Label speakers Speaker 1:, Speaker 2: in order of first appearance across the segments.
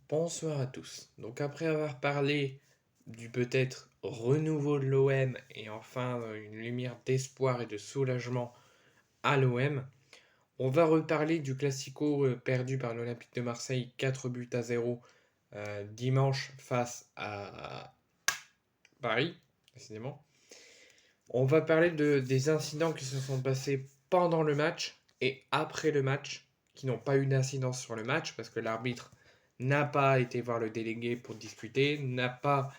Speaker 1: Bonsoir à tous. Donc après avoir parlé du peut-être renouveau de l'OM et enfin une lumière d'espoir et de soulagement à l'OM, on va reparler du classico perdu par l'Olympique de Marseille 4 buts à 0 dimanche face à Paris, décidément. On va parler des incidents qui se sont passés pendant le match et après le match, qui n'ont pas eu d'incidence sur le match parce que l'arbitre n'a pas été voir le délégué pour discuter, n'a pas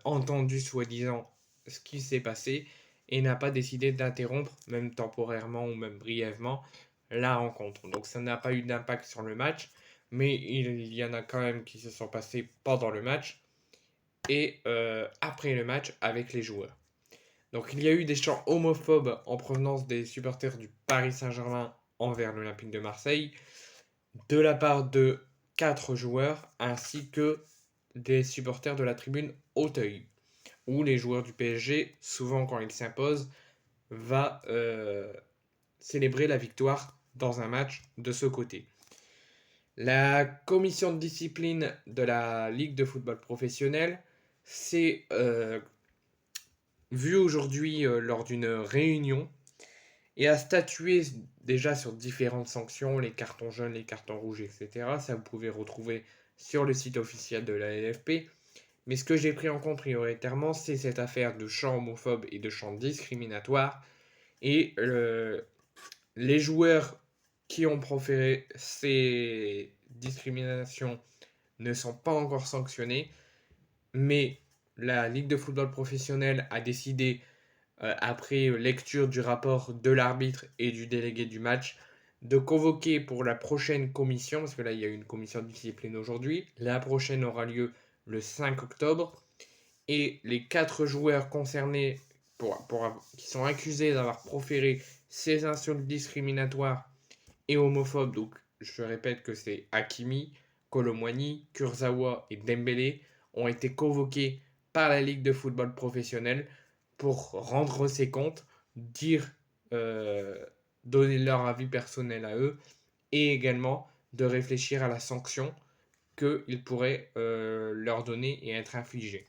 Speaker 1: entendu soi-disant ce qui s'est passé et n'a pas décidé d'interrompre, même temporairement ou même brièvement, la rencontre. Donc ça n'a pas eu d'impact sur le match, mais il y en a quand même qui se sont passés pendant le match et après le match avec les joueurs. Donc il y a eu des chants homophobes en provenance des supporters du Paris Saint-Germain envers l'Olympique de Marseille, de la part de 4 joueurs, ainsi que des supporters de la tribune Auteuil, où les joueurs du PSG, souvent quand ils s'imposent, va célébrer la victoire dans un match de ce côté. La commission de discipline de la Ligue de football professionnel s'est vue aujourd'hui lors d'une réunion et a statué déjà sur différentes sanctions, les cartons jaunes, les cartons rouges, etc. Ça, vous pouvez retrouver sur le site officiel de la LFP. Mais ce que j'ai pris en compte prioritairement, c'est cette affaire de chants homophobes et de chants discriminatoires. Et les joueurs qui ont proféré ces discriminations ne sont pas encore sanctionnés. Mais la Ligue de football professionnel a décidé après lecture du rapport de l'arbitre et du délégué du match, de convoquer pour la prochaine commission, parce que là il y a eu une commission de discipline aujourd'hui, la prochaine aura lieu le 5 octobre, et les 4 joueurs concernés qui sont accusés d'avoir proféré ces insultes discriminatoires et homophobes, donc je répète que c'est Hakimi, Colomwani, Kurzawa et Dembélé, ont été convoqués par la Ligue de football professionnel pour rendre ses comptes, dire, euh, donner leur avis personnel à eux, et également de réfléchir à la sanction qu'ils pourraient leur donner et être infligée.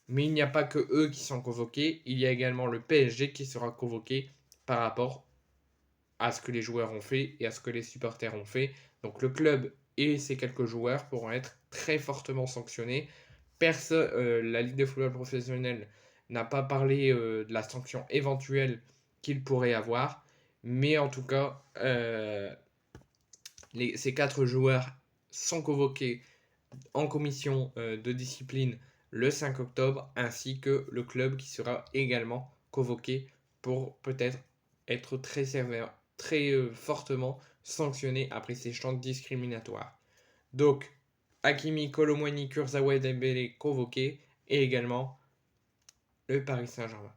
Speaker 1: Mais il n'y a pas que eux qui sont convoqués, il y a également le PSG qui sera convoqué par rapport à ce que les joueurs ont fait et à ce que les supporters ont fait. Donc le club et ces quelques joueurs pourront être très fortement sanctionnés. La Ligue de football professionnel n'a pas parlé de la sanction éventuelle qu'il pourrait avoir, mais en tout cas, ces 4 joueurs sont convoqués en commission de discipline le 5 octobre, ainsi que le club qui sera également convoqué pour peut-être être très sévère, très fortement sanctionné après ces chants discriminatoires. Donc, Hakimi, Colomwani, Kurzawa et Dembélé convoqués, et également le Paris Saint-Germain.